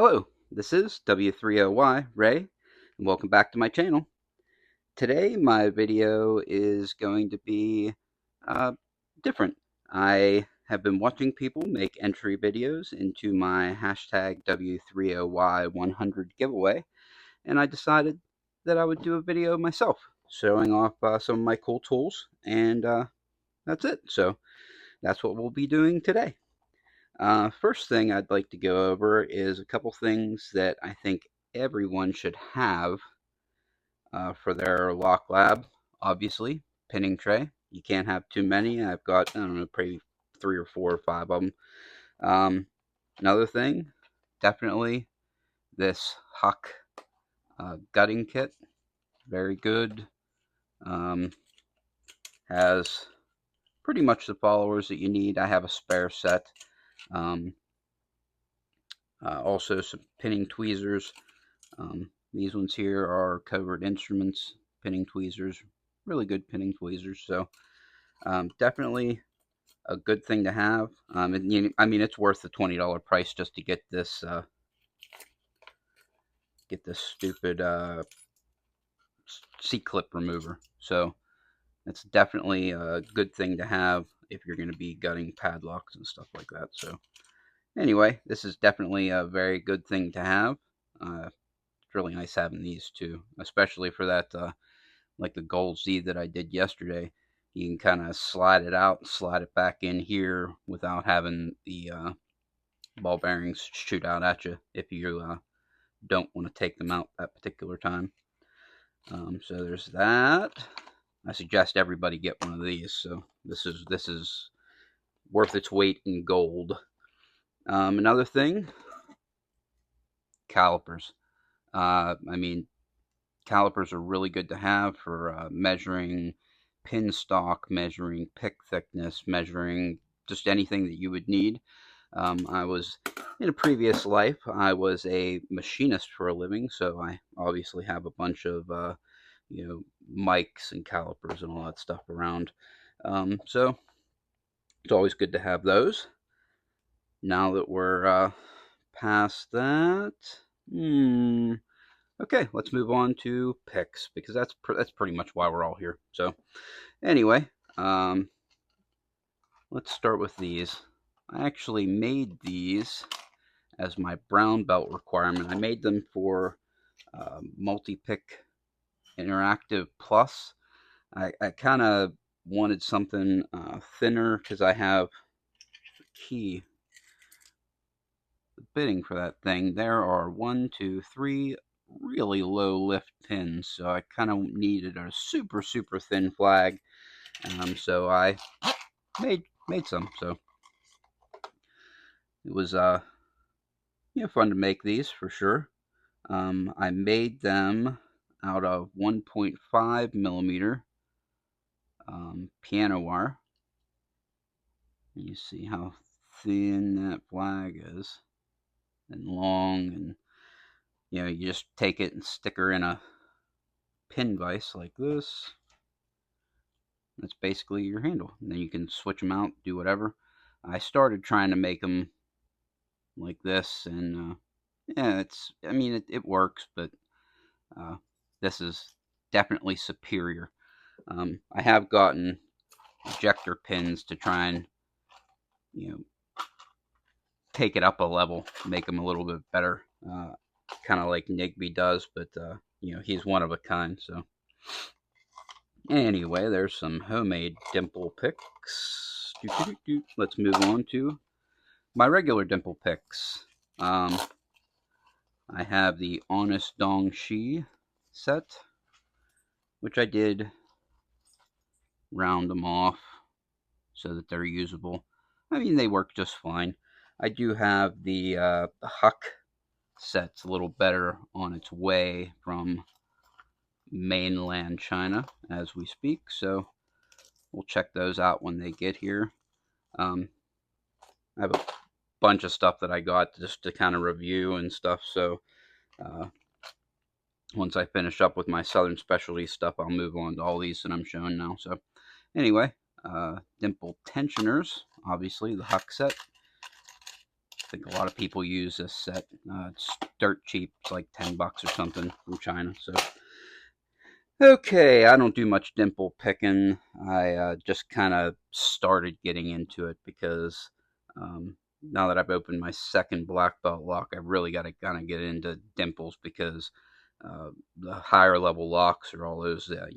Hello, this is W3OY Ray, and welcome back to my channel. Today, my video is going to be uh, different. I have been watching people make entry videos into my hashtag W3OY100 giveaway, and I decided that I would do a video myself, showing off some of my cool tools, and that's it. So that's what we'll be doing today. First thing I'd like to go over is a couple things that I think everyone should have for their lock lab. Obviously, pinning tray. You can't have too many. I've got, I don't know, probably 3 or 4 or 5 of them. Another thing, definitely this Huck gutting kit. Very good. Has pretty much the followers that you need. I have a spare set. Also some pinning tweezers. These ones here are covered instruments, pinning tweezers, really good pinning tweezers. So definitely a good thing to have. I mean, it's worth the $20 price just to get this stupid C-clip remover. So it's definitely a good thing to have if you're going to be gutting padlocks and stuff like that. So anyway, this is definitely a very good thing to have. It's really nice having these too, especially for that, like the Gold Z that I did yesterday. You can kind of slide it out and slide it back in here without having the ball bearings shoot out at you if you don't want to take them out that particular time. So there's that. I suggest everybody get one of these. So this is worth its weight in gold. Another thing, calipers. Calipers are really good to have for measuring pin stock, measuring pick thickness, measuring just anything that you would need. I was, in a previous life, I was a machinist for a living, so I obviously have a bunch of, mics and calipers and all that stuff around. So it's always good to have those. Now that we're past that, okay, let's move on to picks, because that's pretty much why we're all here. So anyway, let's start with these. I actually made these as my brown belt requirement. I made them for Multipick Interactive Plus. I kind of wanted something thinner because I have the key. The bitting for that thing, there are 1, 2, 3 really low lift pins, so I kind of needed a super thin flag. So I made some. So it was fun to make these for sure. I made them out of 1.5 millimeter piano wire. You see how thin that flag is, and long, and you just take it and stick her in a pin vise like this. That's basically your handle, and then you can switch them out, do whatever. I started trying to make them like this, and yeah, it works, but this is definitely superior. I have gotten ejector pins to try and take it up a level, make them a little bit better, kind of like Nigby does, but he's one of a kind. So anyway, there's some homemade dimple picks. Let's move on to my regular dimple picks. I have the Honest Dong Shi set, which I did round them off so that they're usable. I mean, they work just fine. I do have the Huck set's a little better on its way from mainland China as we speak, so we'll check those out when they get here. I have a bunch of stuff that I got just to kind of review and stuff, so once I finish up with my Southern Specialties stuff, I'll move on to all these that I'm showing now. So anyway, dimple tensioners, obviously the Huck set. think a lot of people use this set. It's dirt cheap. It's like $10 or something from China. So, okay, I don't do much dimple picking. I just kind of started getting into it because now that I've opened my second black belt lock, I really got to kind of get into dimples because the higher level locks are all those, the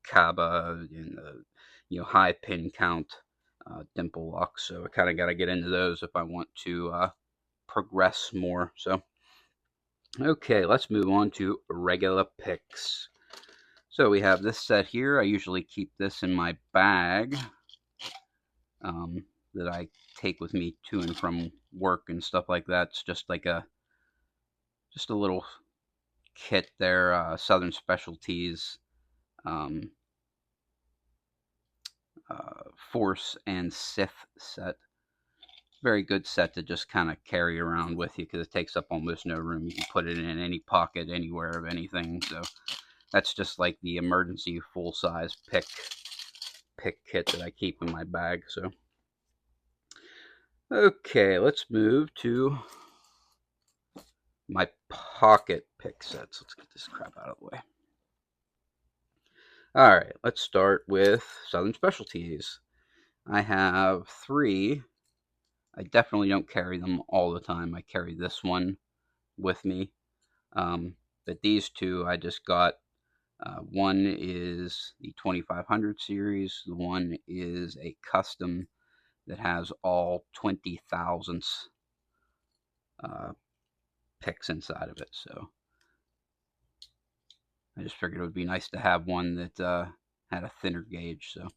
Kaba and the, high pin count dimple locks. So I kind of got to get into those if I want to progress more. So, okay, let's move on to regular picks. So we have this set here. I usually keep this in my bag that I take with me to and from work and stuff like that. It's just like a little kit there, Southern Specialties Force and Sith set. Very good set to just kind of carry around with you because it takes up almost no room. You can put it in any pocket, anywhere of anything. So that's just like the emergency full-size pick kit that I keep in my bag. So, okay, let's move to my pocket pick sets. Let's get this crap out of the way. All right, let's start with Southern Specialties. I have 3. I definitely don't carry them all the time. I carry this one with me. But these 2 I just got. One is the 2500 series. The one is a custom that has all 20,000ths picks inside of it. So I just figured it would be nice to have one that had a thinner gauge. So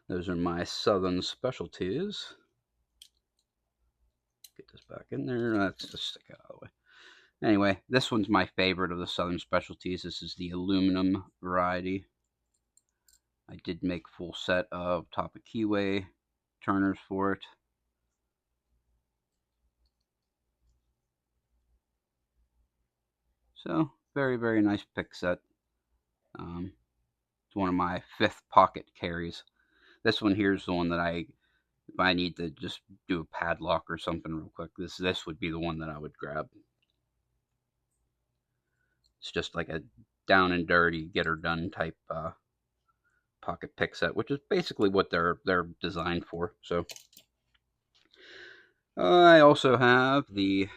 those are my Southern Specialties. Get this back in there. Let's just stick it out of the way. Anyway, this one's my favorite of the Southern Specialties. This is the aluminum variety. I did make a full set of Topic keyway turners for it. So, very, very nice pick set. It's one of my 5th pocket carries. This one here is the one that if I need to just do a padlock or something real quick, this would be the one that I would grab. It's just like a down and dirty, get her done type pocket pick set, which is basically what they're designed for. So I also have the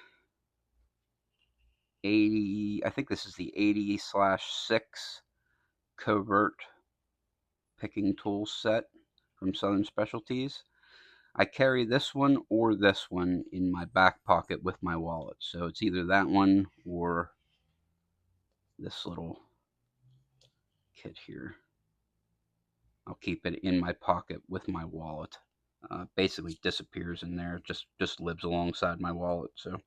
80. I think this is the 80/6 covert picking tool set from Southern Specialties. I carry this one or this one in my back pocket with my wallet. So it's either that one or this little kit here. I'll keep it in my pocket with my wallet. Basically disappears in there. Just lives alongside my wallet. So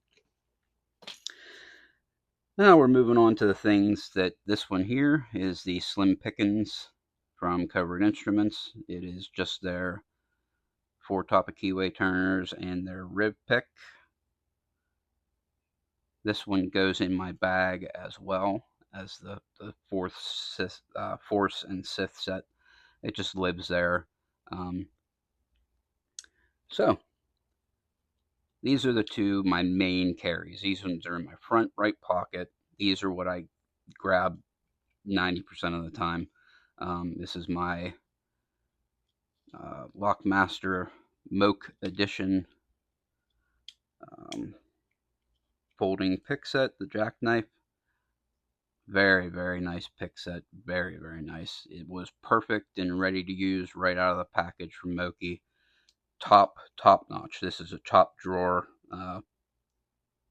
now we're moving on to the things that this one here is the Slim Pickens from Covered Instruments. It is just their 4 Topic keyway turners and their rib pick. This one goes in my bag as well as the Force and Sith set. It just lives there. So these are the 2 my main carries. These ones are in my front right pocket. These are what I grab 90% of the time. This is my Lockmaster Moke Edition folding pick set, the jackknife. Very, very nice pick set. Very, very nice. It was perfect and ready to use right out of the package from Moki. Top notch. This is a top drawer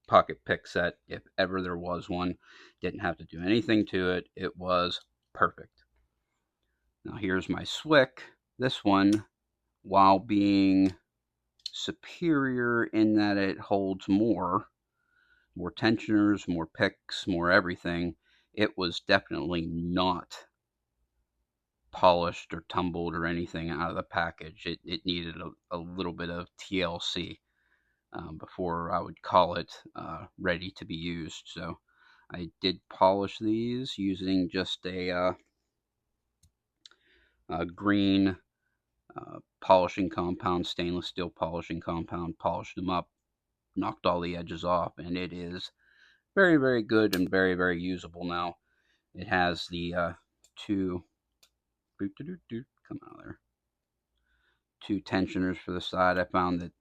pocket pick set, if ever there was one. Didn't have to do anything to it. It was perfect. Now here's my Swick. This one, while being superior in that it holds more tensioners, more picks, more everything, it was definitely not polished or tumbled or anything out of the package. It needed a little bit of TLC before I would call it ready to be used. So I did polish these using just a green polishing compound, stainless steel polishing compound, polished them up, knocked all the edges off, and it is very, very good and very, very usable now. It has the two, come out of there, two tensioners for the side. I found that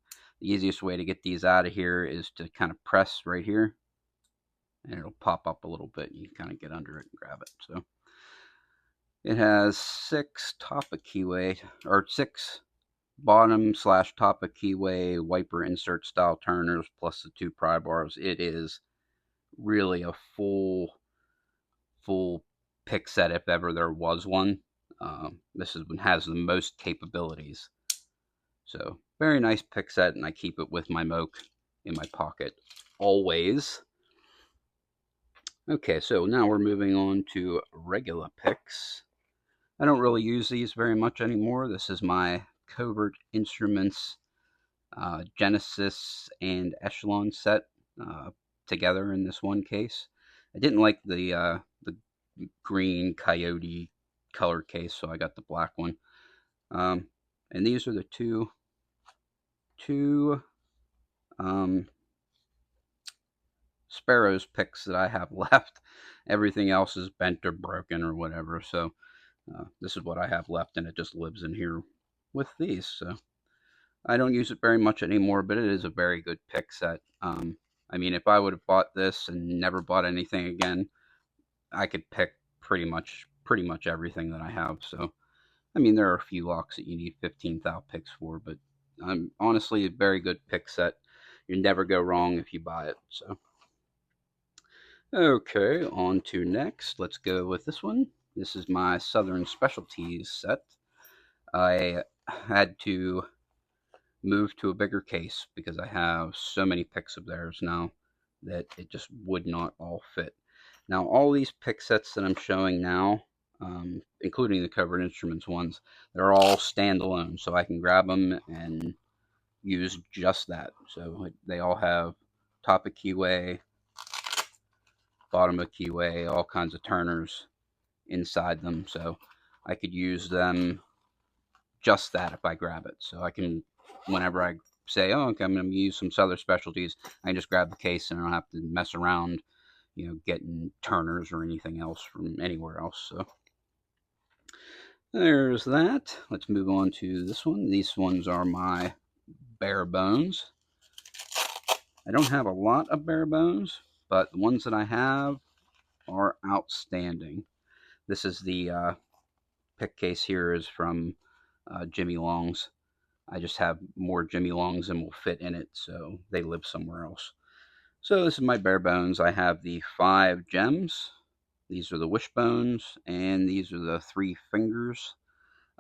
the easiest way to get these out of here is to kind of press right here, and it'll pop up a little bit. You can kind of get under it and grab it. So it has 6 top of keyway, or 6 bottom / top of keyway wiper insert style turners plus the 2 pry bars. It is really a full pick set if ever there was one. This one has the most capabilities. So very nice pick set, and I keep it with my Moke in my pocket always. Okay, so now we're moving on to regular picks. I don't really use these very much anymore. This is my Covert Instruments Genesis and Echelon set together in this one case. I didn't like the green coyote color case, so I got the black one. And these are the two Sparrows picks that I have left. Everything else is bent or broken or whatever, so this is what I have left, and it just lives in here with these. So I don't use it very much anymore, but it is a very good pick set. I mean, if I would have bought this and never bought anything again, I could pick pretty much everything that I have. So I mean, there are a few locks that you need 15,000 picks for, but honestly, a very good pick set. You never go wrong if you buy it. So okay, on to next. Let's go with this one. This is my Southern Specialties set. I had to move to a bigger case because I have so many picks of theirs now that it just would not all fit. Now, all these pick sets that I'm showing now, including the Covert Instruments ones, they're all standalone, so I can grab them and use just that. So they all have top of keyway, bottom of keyway, all kinds of turners inside them, so I could use them just that if I grab it. So I can, whenever I say, oh, okay, I'm going to use some Southern Specialties, I can just grab the case and I don't have to mess around, you know, getting turners or anything else from anywhere else. So there's that. Let's move on to this one. These ones are my bare bones. I don't have a lot of bare bones, but the ones that I have are outstanding. This is the pick case here is from Jimmy Long's. I just have more Jimmy Longs than will fit in it, so they live somewhere else. So this is my bare bones. I have the 5 gems. These are the wishbones, and these are the 3 fingers.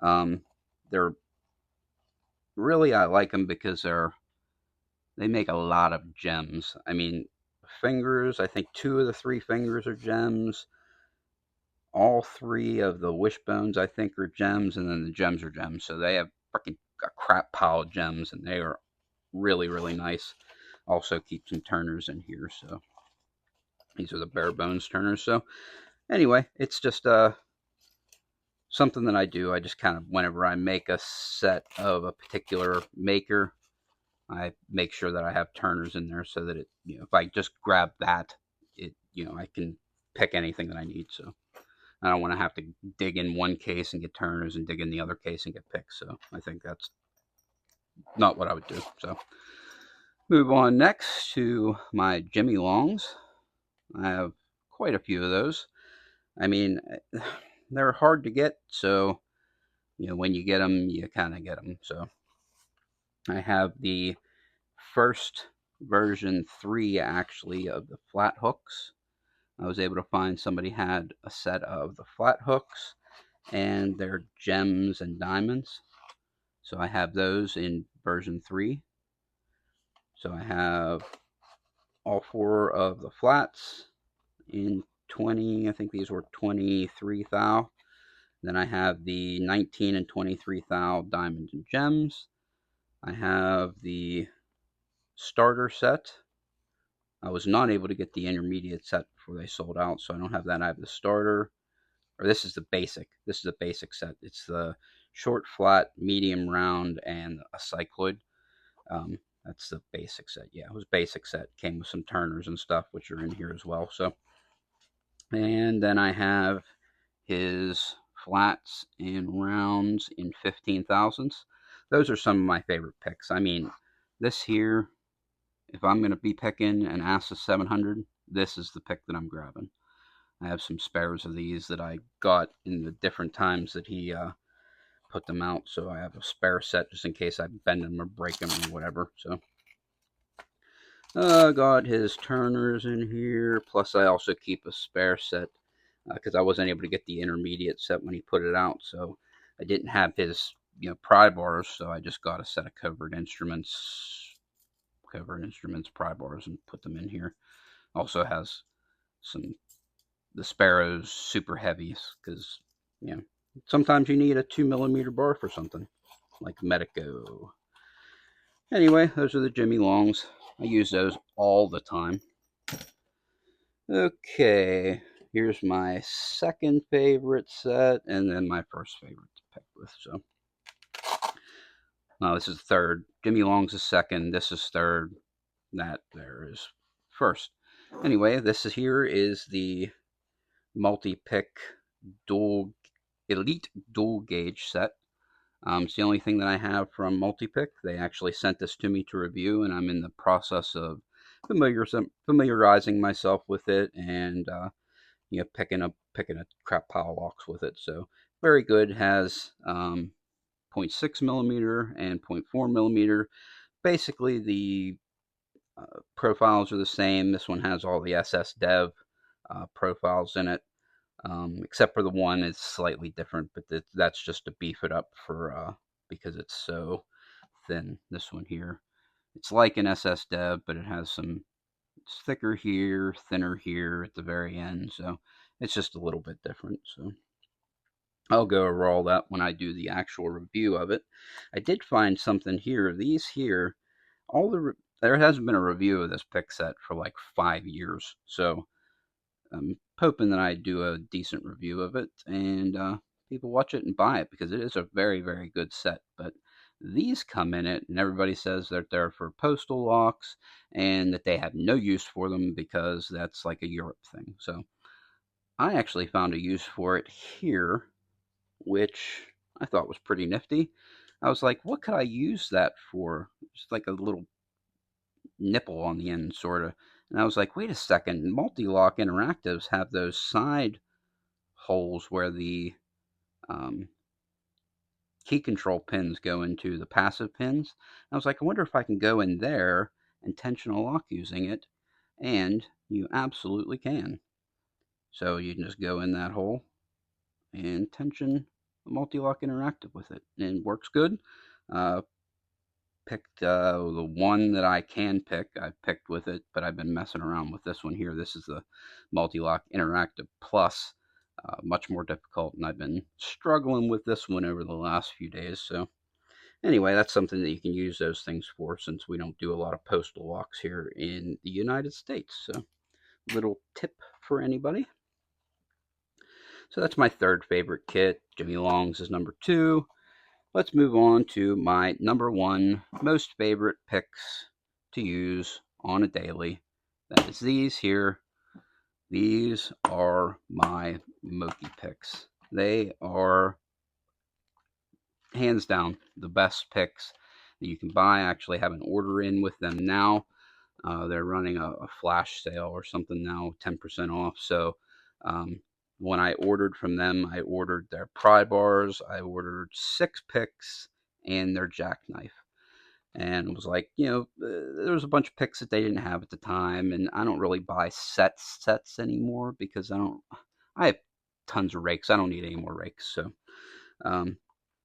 They're really, I like them because they make a lot of gems. I mean, fingers, I think 2 of the 3 fingers are gems. All 3 of the wishbones, I think, are gems, and then the gems are gems. So they have freaking a crap pile of gems, and they are really, really nice. Also keep some turners in here, so these are the bare bones turners. So anyway, it's just something that I do. I just kind of, whenever I make a set of a particular maker, I make sure that I have turners in there so that it, you know, if I just grab that, it, you know, I can pick anything that I need. So I don't want to have to dig in one case and get turners and dig in the other case and get picks. So I think that's not what I would do. So move on next to my Jimmy Longs. I have quite a few of those. I mean, they're hard to get, so, you know, when you get them, you kind of get them. So I have the first version 3, actually, of the flat hooks. I was able to find somebody had a set of the flat hooks and their gems and diamonds. So I have those in version 3. So I have all 4 of the flats in 20, I think these were 23 thou. Then I have the 19 and 23 thou diamonds and gems. I have the starter set. I was not able to get the intermediate set before they sold out, so I don't have that. I have the starter, or this is the basic. This is the basic set. It's the short, flat, medium, round, and a cycloid. That's the basic set. Yeah, it was basic set. Came with some turners and stuff, which are in here as well. So, and then I have his flats and rounds in 15,000ths. Those are some of my favorite picks. I mean, this here, if I'm going to be picking an ASUS 700, this is the pick that I'm grabbing. I have some spares of these that I got in the different times that he put them out. So I have a spare set just in case I bend them or break them or whatever. So I got his turners in here. Plus I also keep a spare set because I wasn't able to get the intermediate set when he put it out. So I didn't have his pry bars. So I just got a set of covered instruments pry bars, and put them in here. Also has the Sparrows super heavies because sometimes you need a 2mm bar for something like Medico. Anyway, those are the Jimmy Longs. I use those all the time. Okay, here's my second favorite set, and then my first favorite to pick with. So, this is third. Jimmy Long's is second. This is third. That there is first. Anyway, this here is the Multipicks Elite Dual Gauge set. It's the only thing that I have from Multipicks. They actually sent this to me to review, and I'm in the process of familiarizing myself with it, and picking a crap pile of locks with it. So very good. Has 0.6mm and 0.4mm. Basically, the profiles are the same. This one has all the SS Dev profiles in it. Except for the one, it's slightly different, but that's just to beef it up for because it's so thin. This one here, it's like an SS Dev, but it has it's thicker here, thinner here at the very end, so it's just a little bit different. So I'll go over all that when I do the actual review of it. I did find something here. These here, there hasn't been a review of this pick set for like 5 years, so I'm hoping that I do a decent review of it and people watch it and buy it because it is a very, very good set. But these come in it, and everybody says that they're for postal locks and that they have no use for them because that's like a Europe thing. So I actually found a use for it here, which I thought was pretty nifty. I was like, what could I use that for? Just like a little nipple on the end, sort of. And I was like, wait a second, Multi-Lock Interactives have those side holes where the key control pins go into the passive pins. And I was like, I wonder if I can go in there and tension a lock using it. And you absolutely can. So you can just go in that hole and tension the Multi-Lock Interactive with it. And it works good. Picked the one that I can pick. I picked with it, but I've been messing around with this one here. This is the Multi-Lock Interactive Plus. Much more difficult, and I've been struggling with this one over the last few days. So anyway, that's something that you can use those things for, since we don't do a lot of postal locks here in the United States. So little tip for anybody. So that's my third favorite kit. Jimmy Long's is number 2. Let's move on to my number 1 most favorite picks to use on a daily. That is these here. These are my Moki picks. They are hands down the best picks that you can buy. I actually have an order in with them now. They're running a flash sale or something now, 10% off. So when I ordered from them, I ordered their pry bars, I ordered 6 picks, and their jackknife. And it was like, there was a bunch of picks that they didn't have at the time, and I don't really buy sets anymore because I have tons of rakes. I don't need any more rakes. So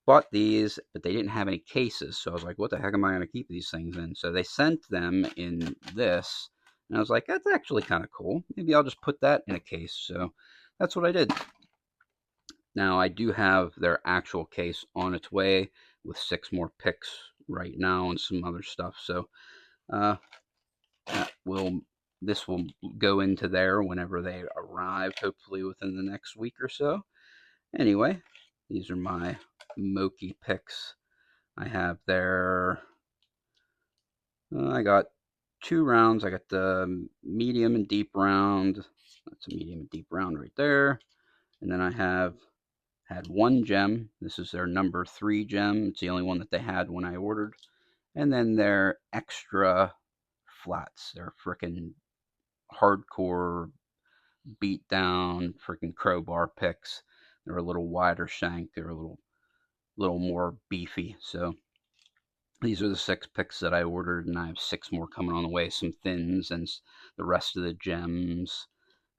bought these, but they didn't have any cases. So I was like, what the heck am I going to keep these things in? So they sent them in this, and I was like, that's actually kind of cool. Maybe I'll just put that in a case. So that's what I did. Now I do have their actual case on its way with 6 more picks right now and some other stuff. So this will go into there whenever they arrive, hopefully within the next week or so. Anyway, these are my Multipicks. I have their, I got 2 rounds. I got the medium and deep round. That's a medium and deep round right there. And then I have had 1 gem. This is their number 3 gem. It's the only one that they had when I ordered. And then their extra flats. They're freaking hardcore beat down freaking crowbar picks. They're a little wider shank. They're a little more beefy. So these are the 6 picks that I ordered, and I have 6 more coming on the way. Some thins and the rest of the gems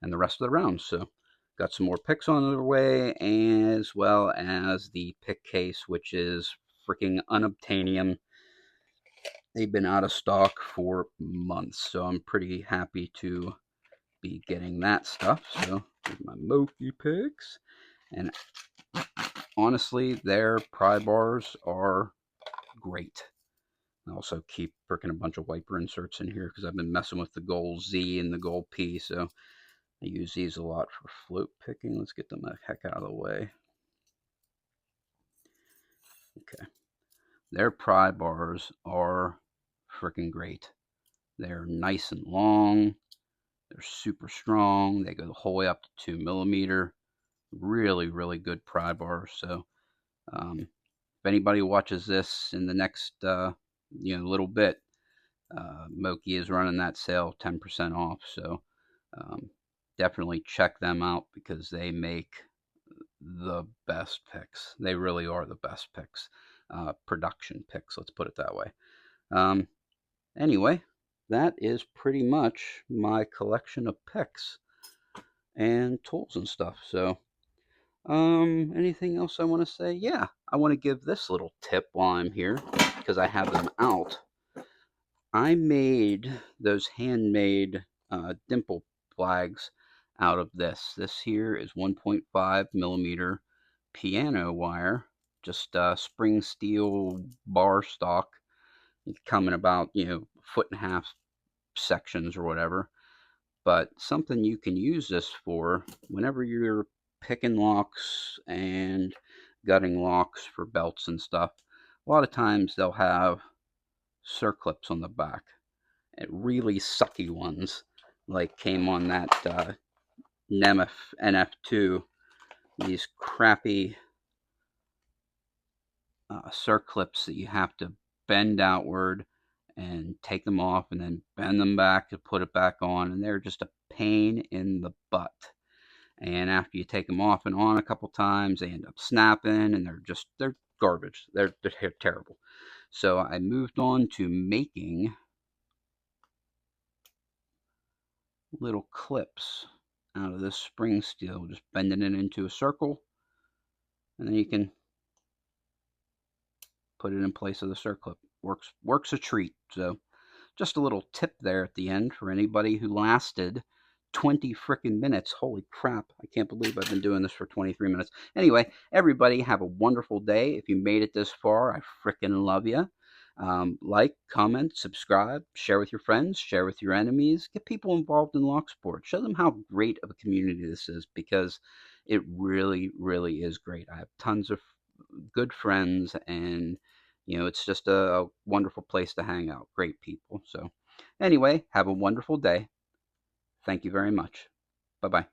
and the rest of the rounds. So got some more picks on their way, as well as the pick case, which is freaking unobtainium. They've been out of stock for months, so I'm pretty happy to be getting that stuff. So here's my Multipicks, and honestly, their pry bars are great. I also keep freaking a bunch of wiper inserts in here because I've been messing with the Gold Z and the Gold P, so I use these a lot for float picking. Let's get them the heck out of the way. Okay. Their pry bars are freaking great. They're nice and long. They're super strong. They go the whole way up to 2 millimeter. Really, really good pry bars. So if anybody watches this in the next little bit, Moki is running that sale 10% off. So definitely check them out because they make the best picks. They really are the best picks. Production picks, let's put it that way. Anyway, that is pretty much my collection of picks and tools and stuff. So anything else I want to say? Yeah, I want to give this little tip while I'm here because I have them out. I made those handmade dimple flags out of this. This here is 1.5 millimeter piano wire, just spring steel bar stock. It come in about 1.5 sections or whatever. But something you can use this for whenever you're picking locks and gutting locks for belts and stuff. A lot of times they'll have circlips on the back, and really sucky ones, like came on that Nemeth NF2. These crappy circlips that you have to bend outward and take them off and then bend them back to put it back on, and they're just a pain in the butt. And after you take them off and on a couple times, they end up snapping, and they're garbage. They're terrible. So I moved on to making little clips out of this spring steel, just bending it into a circle, and then you can put it in place of the circlip. Works a treat. So just a little tip there at the end for anybody who lasted 20 freaking minutes. Holy crap. I can't believe I've been doing this for 23 minutes. Anyway, everybody have a wonderful day. If you made it this far, I freaking love you. Like, comment, subscribe, share with your friends, share with your enemies, get people involved in lock sport. Show them how great of a community this is, because it really, really is great. I have tons of good friends, and it's just a wonderful place to hang out. Great people. So anyway, have a wonderful day. Thank you very much. Bye-bye.